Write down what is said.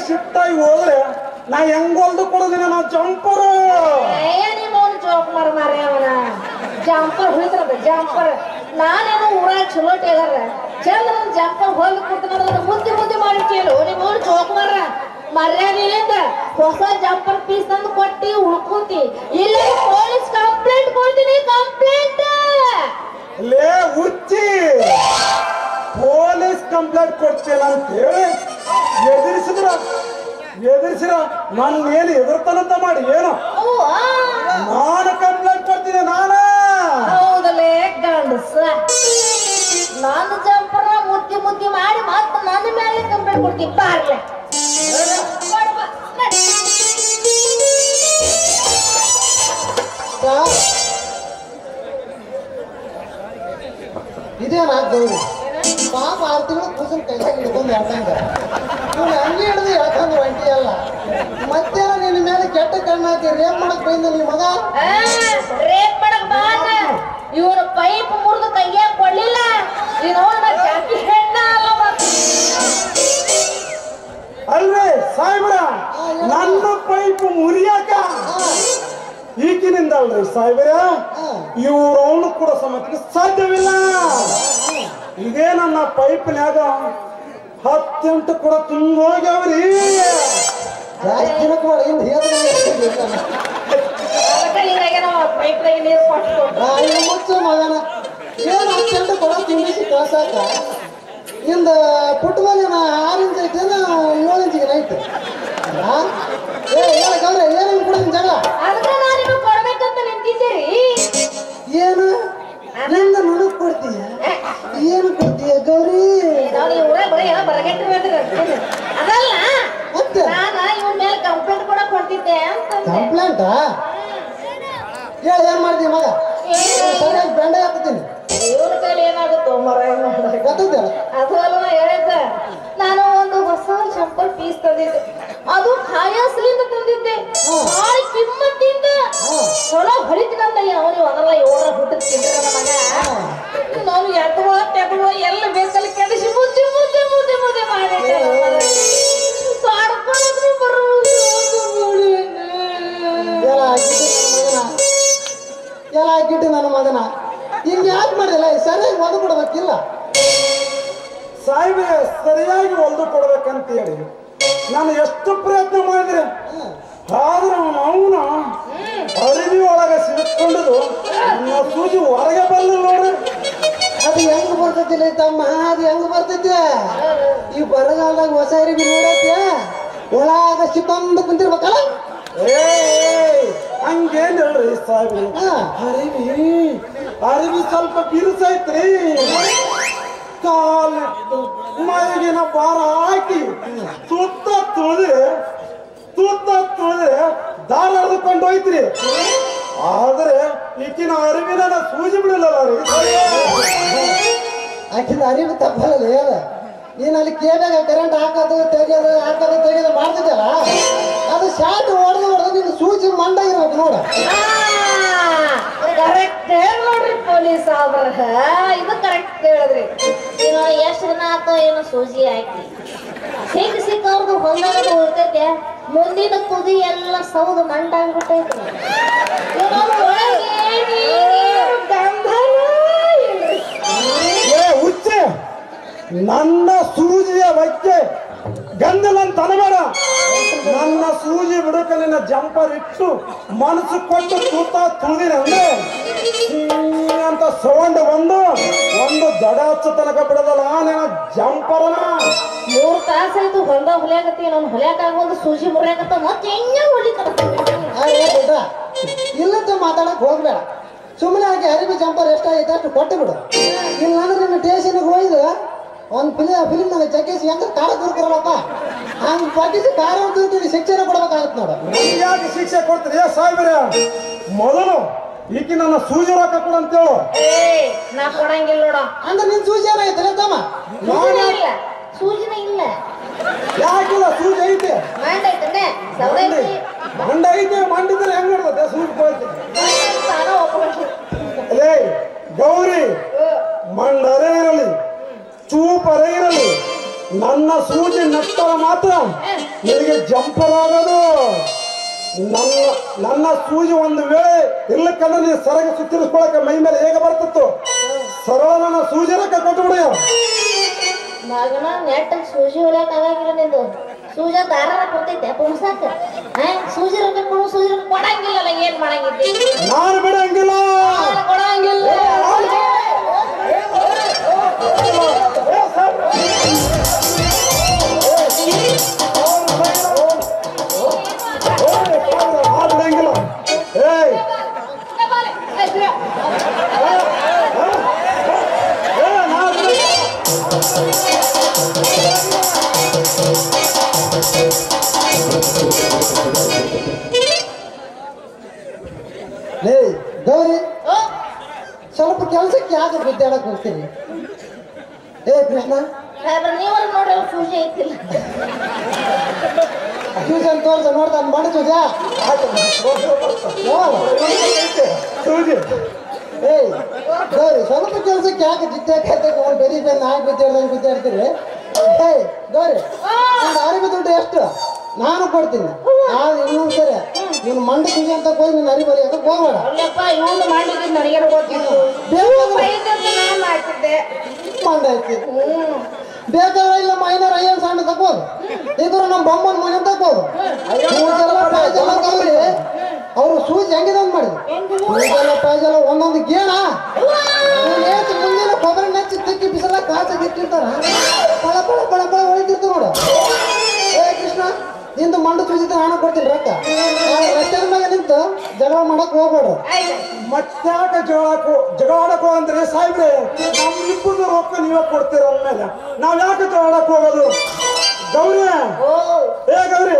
ಶಿಫ್ಟಾಗಿ ಹೋದ್ರೆ ನಾ ಹೆಂಗೊಲ್ದು ಕೊಡೋದಿನ ನಾ ಜಂಪರು ಜೋಕ್ ಮಾರ ಅವನ ಜಂಪರ್ ಹುಳಿತಾರ ಜಂಪರ್ ನಾನೇನೋ ಊರಾಗ ಚಲೋ ಟೇಲರ್ ಚಂದ್ರ ಜಂಪರ್ ಹೋಗಿ ಕೊಡ್ತಾನ ಮುದ್ದೆ ಮುದ್ದೆ ಮಾಡಿಟ್ಟೇಳು ನೀವು ಜೋಕ್ ಮಾರ ಮರ್ಯಾದೆಯಿಂದ ಹೊಸ ಜಂಪರ್ ಪೀಸ್ ತಂದು ಕೊಟ್ಟಿ ಉಳ್ಕೊಂತಿ ಇಲ್ಲ ಪೊಲೀಸ್ ಕಂಪ್ಲೇಂಟ್ ಕೊಡ್ತೀನಿ ಕಂಪ್ಲೇಂಟ್ ಲೇ ಹುಚ್ಚಿ ಪೊಲೀಸ್ ಕಂಪ್ಲೇಂಟ್ ಕೊಡ್ತೇನೆ ಅಂತ ಹೇಳಿ ಎದುರಿಸಿರ ನನ್ನ ಮೇಲೆ ಎದುರ್ತಾನಂತ ಮಾಡಿ ಏನು ನಾನು ಕಂಪ್ಲೇಂಟ್ ಕೊಡ್ತೀನಿ ಹೌದಲ್ಲೇ ಗಂಡಸ ನಾನು ಜಂಪರ ಮುದ್ದಿ ಮಾಡಿ ಮತ್ತೆ ನನ್ನ ಮೇಲೆ ಕಂಪ್ಲೇಂಟ್ ಕೊಡ್ತೀನಿ ಬಾರ್ಲೆ ಇದೇನಾ ಗೌರಿ ಪಾಪ 6 ತಿಂಗಳು ಕೂಸನ್ ಕೈಯಾಗ ಹಿಡ್ಕೊಂಡು ಹೇಳ್ತಂಗ ಇವ್ನು ಹಂಗೆ ಹಿಡಿದು ಹೇಳ್ತಂಗ ಒಂಟಿ ಅಲ್ಲ ಮಧ್ಯಾಹ್ನ ನಿನ್ನ ಮೇಲೆ ಕೆಟ್ಟ ಕಣ್ಣು ಹಾಕಿ ರೇಪ್ ಮಾಡಕ್ ಬಂದ ನೀ ಮಗ ರೇಪ್ ಮಾಡಕ್ ಬಾನ ಇವನು ಪೈಪ್ ಮುರಿದು ಕೈಯಾಗ ಕೊಡ್ಲಿಲ್ಲ ಜಾತಿ ಹೆಣ್ಣ ಅಲ್ವೇ ಸಾಹೇಬ್ರ ನನ್ನ ಪೈಪ್ ಮುರಿಯಾಕ ಈಗಿನಿಂದ ಅಲ್ರಿ ಸಾಹೇಬ್ರ ಇವ್ರು ಅವನು ಕೂಡ ಸಮಯಕ್ಕೆ ಸಾಧ್ಯವಿಲ್ಲ ಇದೇ ನನ್ನ ಪೈಪ್ನ್ಯಾಗ 10 ಕೂಡ ತುಂಬೋಗ್ಯಾವ್ರಿ ಜಾಸ್ತಿ ಮುಚ್ಚು ಮಗನ ಏನು 10 ಕೊಡ ತುಂಬಿಸಿ ಕಳ್ಸಾಕ ಇಂದ ಫುಟ್ಬಾಲ್ 6 ಇಂಚ್ ಐತೆ 7 ಇಂಚಿಗೆ ನೈಟ್ ಗೌರಿ ಏನು ಕೊಡ್ತೀನಿ ಜಗಳ ಕೊಡ್ಬೇಕಂತ ನಿಂತಿದ್ದೀರಿ ಏನು ನಿಂದ ನನಗ್ ಕೊಡ್ತೀಯ ಏನು ಕೊಡ್ತೀಯ ಗೌರಿ ಅದಲ್ಲ ನಾನು ಇವನ್ ಮೇಲೆ ಕಂಪ್ಲೇಂಟ್ ಕೂಡ ಕೊಡ್ತಿದ್ದೆ ಕಂಪ್ಲೇಂಟ್ ಹೇಳಿ ಏನ್ ಮಾಡ್ತೀವಿ ಮಗ ಸರಿಯಾಗಿ ಬೆಂಡ ಹಾಕ್ತೀನಿ ಇವ್ರ ಕೈಲಿ ಏನಾಗುತ್ತೋ ಮರ ಗೊತ್ತಿದ್ದಲ್ಲ ಅದು ಅಲ್ಲ ಹೇಳಿದ್ದ ನಾನು ಒಂದು ಹೊಸ ಚಂಪಲ್ ಪೀಸ್ ತಂದಿದ್ದೆ ಅದು ಖಾಯಾಸ್ಲಿಂದ ತಂದಿದ್ದೆ ಭಾಳ ಕಿಮ್ಮತ್ತಿಂದ ಚಲೋ ಹೊಳಿತೀನಂದ ಅವನಿಗೆ ಅದೆಲ್ಲ 7 ಹುಟ್ಟಿದ ತಿಂದ್ರೆ ಮಗ ನಾನು ಎತ್ತುವ ಎಲ್ಲ ಬೇಕಲ್ಲಿ ಕೆಡಿಸಿ ಮುದ್ದೆ ಮಾಡಿದ್ದೆ ಕಾಡ್ಕೊಳ್ಳೋದು ಬರುವುದು ಎಲ್ಲ ಆಗಿಟ್ಟು ನನ್ನ ಮಗನ ಹಿಂಗೆ ಯಾಕೆ ಮಾಡಿಲ್ಲ ಸರಿಯಾಗಿ ಒದ್ದು ಕೊಡ್ಬೇಕಿಲ್ಲ ಸಾಹೇಬ್ರೆ ಸರಿಯಾಗಿ ಹೊಲ್ದು ಕೊಡ್ಬೇಕಂತ ಹೇಳಿ ನಾನು ಎಷ್ಟು ಪ್ರಯತ್ನ ಮಾಡಿದ್ರೆ ಆದ್ರೆ ಅವನು ಅರಿವಿ ಒಳಗೆ ಸಿಕ್ಕೊಂಡಿದ್ದು ಸೂಜಿ ಹೊರಗೆ ಬರಲಿಲ್ಲ ನೋಡ್ರಿ ಅದು ಹೆಂಗ್ ಬರ್ತೈತಿಲ್ಲ ತಮ್ಮ ಅದು ಹೆಂಗ್ ಬರ್ತೈತಿ ಈ ಬರಗಾಲದಾಗ ಹೊಸ ಅರಿವಿ ನೋಡೈತಿ ಒಳಗ ಸಿಕ್ಕಂದು ಕುಂತಿರ್ಬೇಕಲ್ಲ ಹಂಗೇನ್ ಹೇಳ್ರಿ ಸಾಹೇಬ್ರಿ ಅರಿವಿ ಸ್ವಲ್ಪ ಬಿರುಸೈತ್ರಿ ಕಾಲಿಟ್ಟು ಮೈಗಿನ ಭಾರ ಹಾಕಿ ಸುತ್ತ ತುಳಿದ್ರೆ ದಾರ ಎಳೆದುಕೊಂಡು ಹೋಯ್ತ್ರಿ ಆದ್ರೆ ಈಕಿನ ಅರಿವಿನ ಸೂಜಿ ಬಿಡಲಿಲ್ಲ ರೀ ಆಕಿನ ಅರಿವು ತಪ್ಪಲ್ಲ ಹೇಳ ನೀನ್ ಅಲ್ಲಿ ಕೇಳಾಗ ಕರೆಂಟ್ ಹಾಕೋದು ತೆಗೆಯೋದು ಮಾಡ್ತಿದ್ದಲ್ಲ ಅದು ಶಾರ್ಟ್ ಹೊಡೆದು ನಿನ್ನ ಸೂಜಿ ಮಂಡಾಗಿರ್ಬೇಕು ನೋಡ ಕರೆಕ್ಟ್ ಹೇಳಿ ನೋಡ್ರಿ ಪೊಲೀಸ್ ಅವ್ರ ಇದು ಕರೆಕ್ಟ್ ಹೇಳಿದ್ರಿ ನೀನು ಎಷ್ಟು ದಿನ ಆತೋ ಏನೋ ಸೂಜಿ ಹಾಕಿ ಸಿಕ್ಕವ್ರದ್ದು ಹೊಂದಾಗದು ಉಳ್ತೈತೆ ಮುಂದಿನ ತುದಿ ಎಲ್ಲ ಸೌದು ಮಂಡಾಗ್ಬಿಟ್ಟೈತಿ ಹುಚ್ಚೆ ನನ್ನ ಸೂಜಿಯ ಬಗ್ಗೆ ಗಂಧಲಂತ ಅನಬೇಡ ನನ್ನ ಸೂಜಿ ಬಿಡಕ ನಿನ್ನ ಜಂಪರ್ ಇಟ್ಟು ಮನಸ್ಸು ಕೊಟ್ಟು ತುಳಿದಿನ ಅಂದ್ರೆ ಅಂತ ಸೌಂಡ್ ಒಂದು ದಡ ಹಚ್ಚ ತನಕ ಬಿಡದಲ್ಲ ನಿನ್ನ ಜಂಪರನ 3 ತಾಸಾಯ್ತು ಹೊಲ್ದ ಹೊಲಿಯಾಗತ್ತಿ ನಾನು ಹೊಲಿಯಾಕ ಆಗೋದು ಸೂಜಿ ಮುರಿಯಾಕತ್ತ ಮತ್ತೆ ಹೆಂಗ ಹೊಲಿತಾರ ಮಾತಾಡಕ್ ಹೋಗ್ಬೇಡ. ಸುಮ್ಮನೆ ಆಗಿ ಅರಿವಿ ಜಂಪರ್ ಎಷ್ಟಾಗೈತೆ ಅಷ್ಟು ಕೊಟ್ಟು ಬಿಡು. ಇಲ್ಲ ಅಂದ್ರೆ ನಿನ್ನ ಸ್ಟೇಷನ್ಗೆ ಹೋಯ್ದು ಒಂದು ಫಿಲಿಮ್ನಾಗ ಚಕ್ಕಿಸಿ ಹೆಂಗ ಕಾರ ತುರ್ಕೊರಲ್ಲಪ್ಪ ಹಂಗೆ ಪಟ್ಟಿಸಿ ಕಾರ ತುರ್ತೀನಿ ಶಿಕ್ಷಣ ಕೊಡ್ಬೇಕಾಗತ್ತೆ ನೋಡು. ಯಾಕೆ ಶಿಕ್ಷೆ ಕೊಡ್ತೀರಿ ಸಾಹೇಬ್ರೆ? ಮೊದಲು ಈಕಿ ನನ್ನ ಸೂಜಿ ರೊಕ್ಕ ಕೊಡು ಅಂತೇಳು. ನಾ ಕೊಡಂಗಿಲ್ಲ ನೋಡ. ಅಂದ್ರೆ ನಿನ್ ಸೂಜಿ ಏನಾಗೈತೆ ತಮ್ಮ? ಸೂಜಿನ ಇಲ್ಲ. ಯಾಕಿಲ್ಲ? ಸೂಜಿ ಐತೆ. ಮಂಡ ಐತನೆ ಸೌದೈತಿ. ಮಂಡ ಐತೆ. ಮಂಡಿದ್ರೆ ಹೆಂಗ್ ನೋಡ್ತದೆ ಸೂಜಿ ಕೊಡ್ತೀನಿ. ನಾನು ಒಪ್ಪಿಗೆ. ಅಲೇ ಗೌರಿ, ಮಂಡರೇ ಇರಲಿ ಚೂಪರೇ ಇರಲಿ, ನನ್ನ ಸೂಜಿ ನಟ್ಟರ ಮಾತ್ರ ನಿನಗೆ ಜಂಪರ್ ಆಗೋದು. ನನ್ನ ಸೂಜಿ ಒಂದು ವೇಳೆ ಇರ್ಲಿಕ್ಕಂದ್ರೆ ನೀನು ಸರಗೆ ಸುತ್ತಿರಿಸ್ಕೊಳಕ್ಕೆ ಮೈ ಮೇಲೆ ಹೇಗೆ ಬರ್ತಿತ್ತು? ಸರಳ ನನ್ನ ಸೂಜಿ ರೊಕ್ಕ ಕೊಟ್ಟು ಬಿಡ. ಮಗನ ನೆಟ್ಟಗೆ ಸೂಜಿ ಹೊಲಿಯಕ್ ಆಗಂಗಿಲ್ಲ ನಿಂದು. ಸೂಜ ದಾರ ಕೊಡ್ತೈತೆ ಪುಣ್ಸಾಕ. ಸೂಜಿ ರೊಕ್ಕ ಕೊಡು, ಸೂಜಿ ರೊಕ್ಕ ಕೊಡಂಗಿಲ್ಲ. ಏನ್ ಮಾಡಂಗಿದ್ದಿ? ನಾನು ಬಿಡಂಗಿಲ್ಲ. ಕೊಡಂಗಿಲ್ಲ. ಬಿಡಂಗಿಲ್ಲ. ಏಯ್ ಲೇ ಗೌರಿ, ಸ್ವಲ್ಪ ಕೆಲಸಕ್ಕೆ ಯಾಕೆ ಗುದ್ದಾಡಕ್ ಹೋಗ್ತೀನಿ? ಏ ಕೃಷ್ಣ, ನೀವರ ನೋಡ್ರಿ ಸೂಜಿ ಐತಿಲ್ಲ. ಟ್ಯೂಷನ್ ತೋರ್ಸ ನೋಡ್ದ ಮಾಡ ಸೂಜ. ಸೂಜಿ ಏಯ್ ಗೌರಿ, ಸ್ವಲ್ಪ ಕೆಲಸಕ್ಕೆ ಯಾಕೆ ಜಿದ್ದಾಡ್ತಾ ಬೆರಿ ಬಂದು ಹಾಕಿ ಗುದ್ದಾಡ್ದಂಗೆ ಗುದ್ದಾಡ್ತೀರಿ? ಏಯ್ ಗೌರಿ, ಅರಿವಿ ದುಡ್ಡು ಎಷ್ಟು? ನಾನು ಕೊಡ್ತೀನಿ. ಇನ್ನೊಂದು ಸರಿ ನೀನು ಮಂಡ ಕುಂಜಿ ಅಂತ ಹೋಗಿ ನೀನು ಅರಿವಿ ಬರೆಯೋಕೆ ಹೋಗ್ಬೇಡ. ಇವನು ಮಾಡಿದ್ದು ನನಗೇನು ಗೊತ್ತಿತ್ತು. ನಾನು ಮಾಡ್ತಿದ್ದೆ. ಮಂಡ ಐತಿ ಬೇಕಾದ್ರೆ ಇಲ್ಲ ಮೈನರ್ ಅಯ್ಯನ್ ಸಣ್ಣ ತಗೋದು, ಇದ್ರು ನಮ್ಮ ಬೊಮ್ಮನ ಮನೆ ತಗೋದು. ಗೌರಿ ಅವರು ಸೂಜಿ ಹೆಂಗಿದೆ ಅಂತ ಮಾಡಿದ್ರು. ಸೂಜೆಲ್ಲ ಪಾಯ್ಜೆಲ್ಲ ಒಂದೊಂದು ಗೇಣ ಮುಂದಿನ ಕೊಬ್ಬರಿ ನೆಚ್ಚಿ ತಿಕ್ಕಿ ಬಿಸಿಲ ಕಾಚಾಗಿ ಇಟ್ಟಿರ್ತಾರ. ಪಳ ಪಳ ಪಳ ಪಳ ಹೊಳಿತಿರ್ತಾವ ನೋಡು. ಏ ಕೃಷ್ಣ, ನಿಂದು ಮಂಡು ಸೂಜಿತ ನಾನು ಕೊಡ್ತೀನಿ ರೊಕ್ಕ. ರಸ್ತೆ ಮ್ಯಾಗ ನಿಂತು ಜಗಳ ಮಾಡಕ್ ಹೋಗ್ಬೇಡ್ರು. ಮತ್ತಾಕ ಜಗಳಾಡಕ್ ಅಂದ್ರೆ ಸಾಹೇಬ್ರೆ, ನಮ್ಮಿಬ್ಬರು ರೊಕ್ಕ ನೀವೇ ಕೊಡ್ತೀರ ಅಂದ್ಮೇಲೆ ನಾವ್ ಯಾಕೆ ಜಗಳಾಡಕ್ ಹೋಗೋದು? ಗೌರಿ, ಏ ಗೌರಿ,